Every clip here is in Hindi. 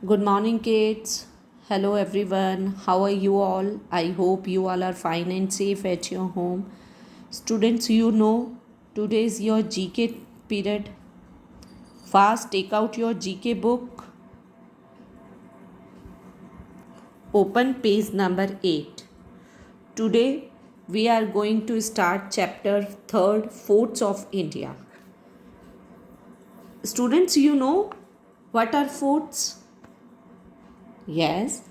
Good morning, kids. Hello, everyone. How are you all? I hope you all are fine and safe at your home. Students, today is your GK period. Fast, take out your GK book. Open page number 8. Today, we are going to start chapter 3rd, Forts of India. Students, what are forts? Yes,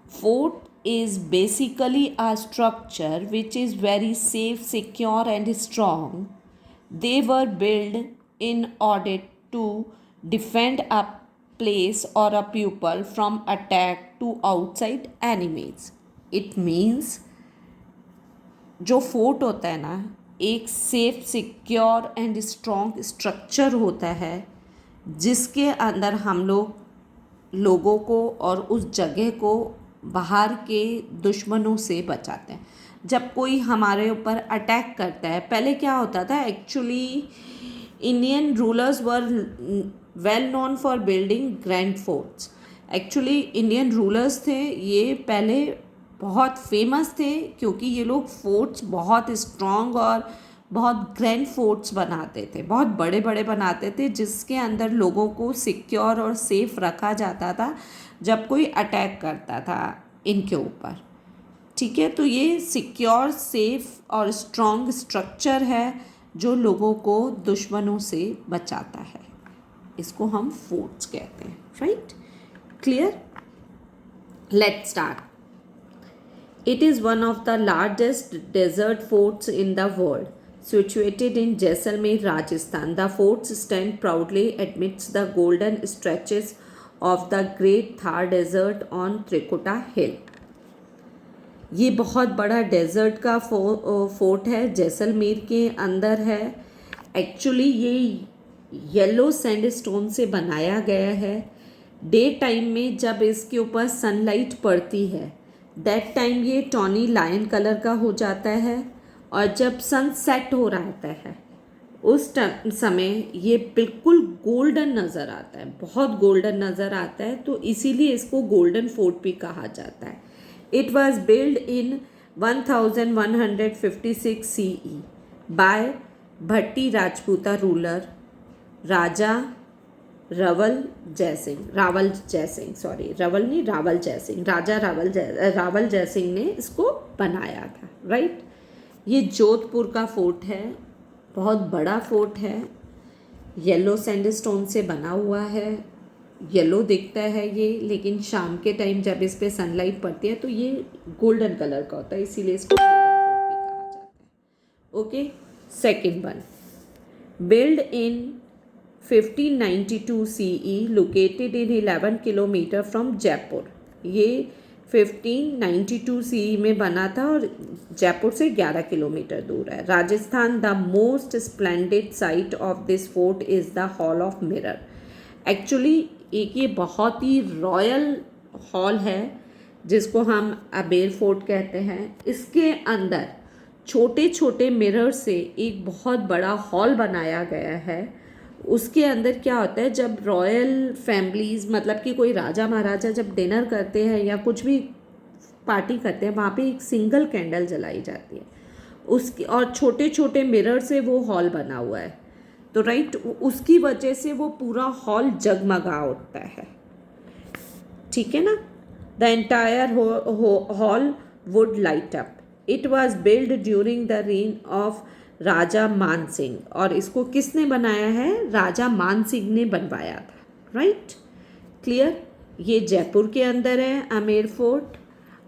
fort is basically a structure which is very safe, secure, and strong. They were built in order to defend a place or a pupil from attack to outside enemies. It means जो फोर्ट होता है ना, एक safe, secure and strong structure होता है जिसके अंदर हम लोगों को और उस जगह को बाहर के दुश्मनों से बचाते हैं। जब कोई हमारे ऊपर अटैक करता है, पहले क्या होता था actually, Indian rulers were well known for building grand forts. Actually Indian rulers थे, ये पहले बहुत फेमस थे क्योंकि ये लोग फोर्ट्स बहुत स्ट्रॉन्ग और बहुत ग्रैंड फोर्ट्स बनाते थे, बहुत बड़े बड़े बनाते थे जिसके अंदर लोगों को सिक्योर और सेफ रखा जाता था जब कोई अटैक करता था इनके ऊपर। ठीक है, तो ये सिक्योर, सेफ और स्ट्रॉन्ग स्ट्रक्चर है जो लोगों को दुश्मनों से बचाता है। इसको हम फोर्ट्स कहते हैं। Right, clear? Let's start. It is one of the largest desert forts in the world. Situated in Jaisalmer, Rajasthan, the forts stand proudly amidst the golden stretches of the Great Thar Desert on Trikuta Hill. ये बहुत बड़ा डेजर्ट का फोर्ट है, जैसलमेर के अंदर है। एक्चुअली ये येलो सैंडस्टोन से बनाया गया है। डे टाइम में जब इसके ऊपर सनलाइट पड़ती है, दैट टाइम ये टॉनी लायन कलर का हो जाता है, और जब सन सेट हो रहता है उस समय ये बिल्कुल गोल्डन नज़र आता है, बहुत गोल्डन नज़र आता है, तो इसीलिए इसको गोल्डन फोर्ट भी कहा जाता है। It was build in 1156 CE by Bhatti Rajputa ruler Raja Rawal Jaisingh, Raja Rawal Jaisingh ने इसको बनाया था। राइट, ये जोधपुर का फोर्ट है, बहुत बड़ा फोर्ट है, येलो सैंडस्टोन से बना हुआ है। येलो दिखता है ये, लेकिन शाम के टाइम जब इस पे सनलाइट पड़ती है तो ये गोल्डन कलर का होता है, इसीलिए इसको गोल्डन फोर्ट भी कहा जाता है। Okay, second one, build in 1592 CE, located in 11 kilometre from Jaipur. ये 1592 CE में बना था और जयपुर से 11 किलोमीटर दूर है। Rajasthan, the most splendid site of this fort is the hall of mirror. Actually एक ये बहुत ही रॉयल हॉल है जिसको हम अबेर फोर्ट कहते हैं। इसके अंदर छोटे छोटे मिरर से एक बहुत बड़ा हॉल बनाया गया है। उसके अंदर क्या होता है, जब रॉयल फैमिलीज़, मतलब कि कोई राजा महाराजा जब डिनर करते हैं या कुछ भी पार्टी करते हैं, वहाँ पे एक सिंगल कैंडल जलाई जाती है उसकी, और छोटे छोटे मिरर से वो हॉल बना हुआ है, तो राइट, उसकी वजह से वो पूरा हॉल जगमगा उठता है। ठीक है ना? The entire hall would light up. It was build during the reign of Raja Man Singh, और इसको किसने बनाया है? राजा मान सिंह ने बनवाया था। Right, clear? ये जयपुर के अंदर है आमेर फोर्ट,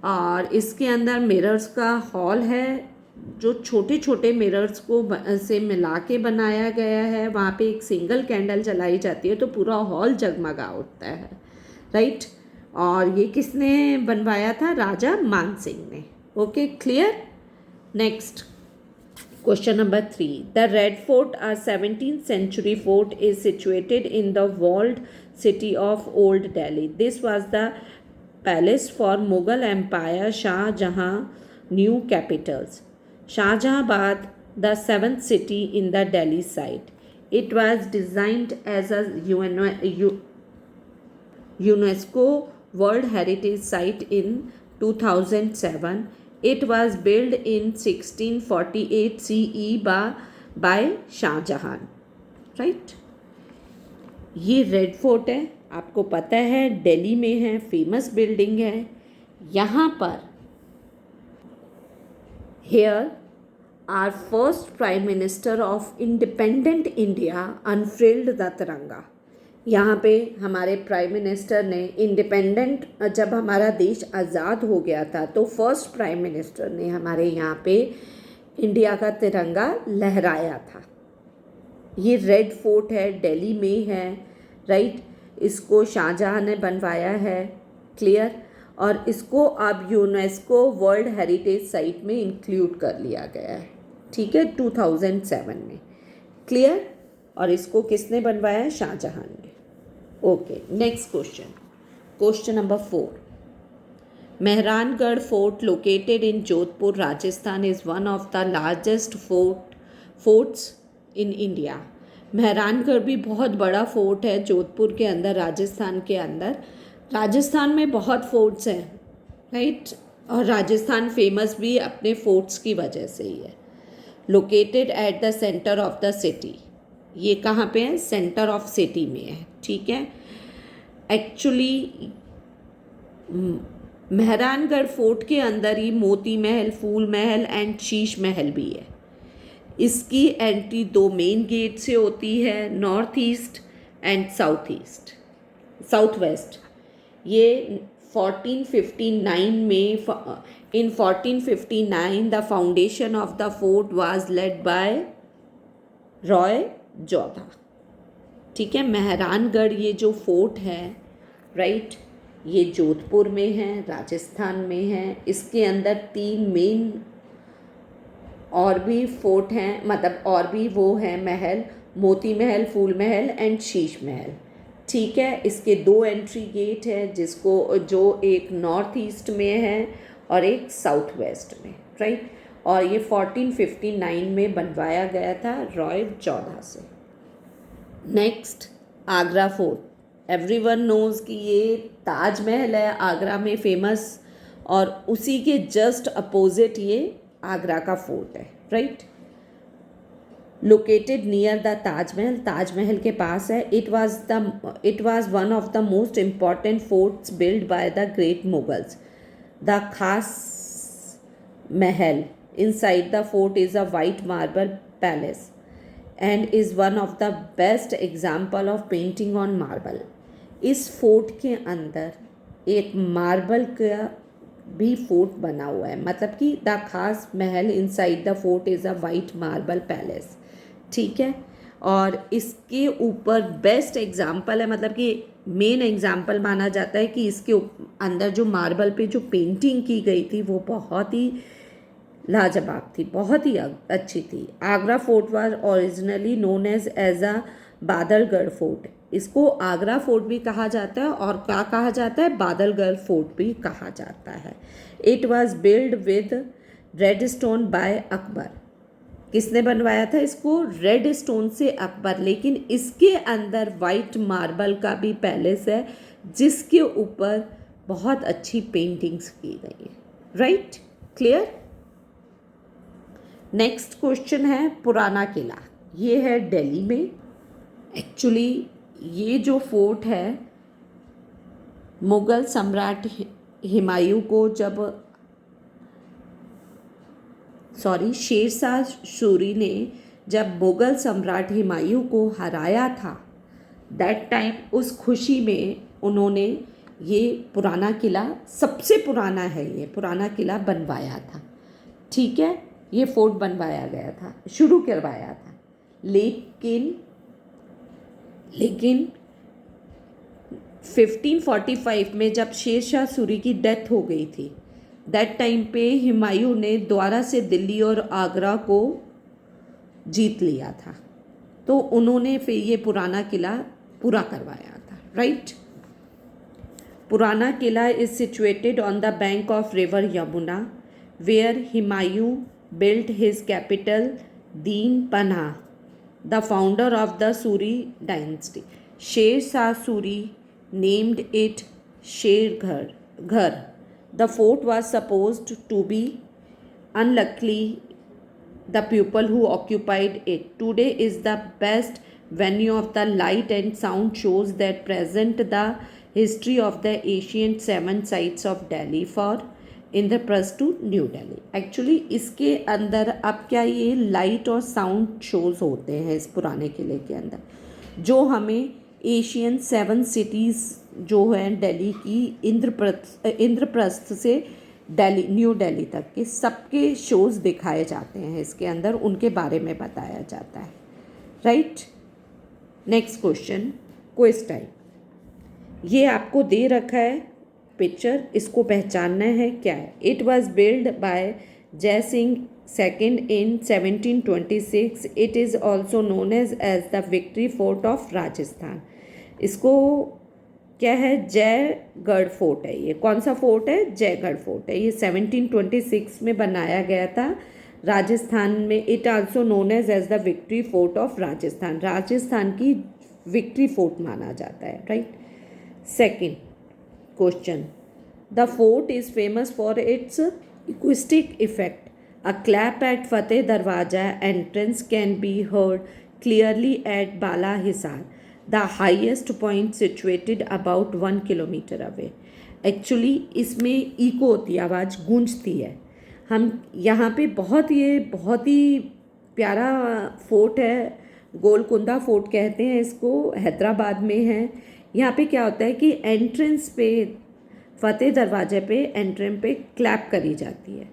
और इसके अंदर मिरर्स का हॉल है जो छोटे छोटे मिरर्स को से मिला के बनाया गया है। वहाँ पे एक सिंगल कैंडल जलाई जाती है तो पूरा हॉल जगमगा उठता है। राइट, और ये किसने बनवाया था? राजा मान सिंह ने। Okay, clear? Next, question number 3. The Red Fort, a 17th century fort, is situated in the walled city of Old Delhi. This was the palace for Mughal Empire Shah Jahan new capitals. Shahjahanabad, the seventh city in the Delhi side. It was designed as a UNESCO World Heritage Site in 2007. It was built in 1648 CE by Shahjahan, right. ये रेड फोर्ट है, आपको पता है दिल्ली में है, फेमस बिल्डिंग है। यहाँ पर here are first prime minister of independent India unfurled the tiranga. यहाँ पे हमारे प्राइम मिनिस्टर ने इंडिपेंडेंट, जब हमारा देश आज़ाद हो गया था तो फर्स्ट प्राइम मिनिस्टर ने हमारे यहाँ पे इंडिया का तिरंगा लहराया था। ये रेड फोर्ट है, दिल्ली में है, राइट। इसको शाहजहां ने बनवाया है, क्लियर। और इसको अब यूनेस्को वर्ल्ड हेरिटेज साइट में इंक्लूड कर लिया गया है, ठीक है, 2007 में, क्लियर। और इसको किसने बनवाया? शाहजहां ने। Okay, next question, question number 4। Mehrangarh fort located in Jodhpur Rajasthan is one of the largest forts in India. Mehrangarh भी बहुत बड़ा फोर्ट है जोधपुर के अंदर, राजस्थान के अंदर। राजस्थान में बहुत फोर्ट्स हैं, राइट। और राजस्थान फेमस भी अपने फोर्ट्स की वजह से ही है। Located at the centre of the city, ये कहाँ पे है? सेंटर ऑफ सिटी में है, ठीक है। एक्चुअली मेहरानगढ़ फोर्ट के अंदर ही मोती महल, फूल महल एंड शीश महल भी है। इसकी एंट्री 2 मेन गेट से होती है, north east and south west. ये 1459 में, इन 1459 the foundation of the fort was led by Roy Jodha, ठीक है। मेहरानगढ़ ये जो फोर्ट है, राइट, ये जोधपुर में है, राजस्थान में है। इसके अंदर 3 मेन और भी फोर्ट हैं, मतलब और भी वो हैं महल, मोती महल, फूल महल एंड शीश महल, ठीक है। इसके 2 एंट्री गेट है, जो एक नॉर्थ ईस्ट में है और एक साउथ वेस्ट में, राइट। और ये 1459 में बनवाया गया था रॉय जोधा से। Next, Agra fort. Everyone knows कि ये ताजमहल है आगरा में फेमस, और उसी के जस्ट अपोजिट ये आगरा का फोर्ट है, right. Located near the Taj Mahal, Taj Mahal के पास है। It was one of the most important forts build by the great Mughals. The खास महल inside the fort is a white marble palace and is one of the best example of painting on marble। इस फोर्ट के अंदर एक मार्बल का भी फोर्ट बना हुआ है, मतलब कि द खास महल inside the fort is a white marble palace, ठीक है। और इसके ऊपर बेस्ट एग्जाम्पल है, मतलब कि मेन एग्जाम्पल माना जाता है कि इसके अंदर जो मार्बल पे जो पेंटिंग की गई थी वो बहुत ही लाजवाब थी, बहुत ही अच्छी थी। Agra fort was originally known as a Badalgarh fort. इसको आगरा फोर्ट भी कहा जाता है और क्या कहा जाता है? बादलगढ़ फोर्ट भी कहा जाता है। It was build with red stone by Akbar. किसने बनवाया था इसको? रेड स्टोन से अकबर। लेकिन इसके अंदर वाइट मार्बल का भी पैलेस है जिसके ऊपर बहुत अच्छी पेंटिंग्स की गई है, राइट, क्लियर। नेक्स्ट क्वेश्चन है पुराना किला। ये है दिल्ली में। एक्चुअली ये जो फोर्ट है मुग़ल सम्राट हुमायूं को शेरशाह सूरी ने जब मुग़ल सम्राट हुमायूं को हराया था, दैट टाइम उस खुशी में उन्होंने ये पुराना किला, सबसे पुराना है ये पुराना किला, बनवाया था, ठीक है। ये फोर्ट बनवाया गया था, शुरू करवाया था। लेकिन 1545 में जब शेरशाह सूरी की डेथ हो गई थी, दैट टाइम पे हुमायूं ने दोबारा से दिल्ली और आगरा को जीत लिया था, तो उन्होंने फिर ये पुराना किला पूरा करवाया था, right. Purana Qila is situated on the bank of river Yamuna where Humayun built his capital Deen Panah, the founder of the Suri dynasty। Sher Shah Suri named it Sherghar. The fort was supposed to be unluckily the people who occupied it. Today is the best venue of the light and sound shows that present the history of the ancient seven sites of Delhi for Indraprastha to new Delhi. Actually इसके अंदर अब क्या ये लाइट और साउंड शोज़ होते हैं इस पुराने किले के अंदर, जो हमें एशियन 7 सिटीज़ जो हैं दिल्ली की इंद्रप्रस्थ से दिल्ली न्यू दिल्ली तक के सबके शोज़ दिखाए जाते हैं इसके अंदर, उनके बारे में बताया जाता है. Right. Next question, quiz time. ये आपको दे रखा है पिक्चर, इसको पहचानना है क्या है. It was build by Jai Singh second in 1726. It is also known as the victory fort of Rajasthan. इसको क्या है, जयगढ़ फोर्ट है. ये कौन सा फोर्ट है, जयगढ़ फोर्ट है. ये 1726 में बनाया गया था राजस्थान में. It also known as the victory fort of Rajasthan. Rajasthan की विक्ट्री फोर्ट माना जाता है. Right. Second question, the fort is famous for its acoustic effect. A clap at Fateh Darwaja entrance can be heard clearly at Bala Hisar, the highest point situated about 1 kilometer away. Actually इसमें इको होती है, आवाज़ गूंजती है. हम यहाँ पे बहुत ही प्यारा फोर्ट है, गोलकुंडा फोर्ट कहते हैं इसको, हैदराबाद में है. यहाँ पे क्या होता है कि एंट्रेंस पे फतेह दरवाजे पे एंट्रेंस पे क्लैप करी जाती है,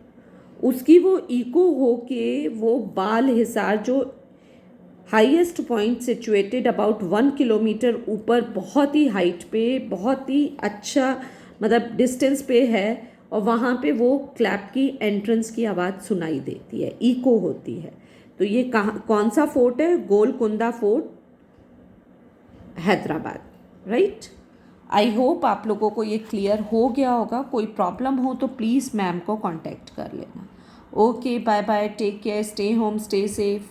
उसकी वो इको हो के वो बाल हिसार जो highest point situated about 1 kilometre ऊपर, बहुत ही हाइट पे, बहुत ही अच्छा मतलब डिस्टेंस पे है, और वहाँ पे वो क्लैप की एंट्रेंस की आवाज़ सुनाई देती है, इको होती है. तो ये कौन सा फोर्ट है, Golconda fort, Hyderabad. Right. I hope आप लोगों को ये क्लियर हो गया होगा. कोई प्रॉब्लम हो तो प्लीज़ मैम को कांटेक्ट कर लेना. Okay, bye bye, take care, stay home, stay safe.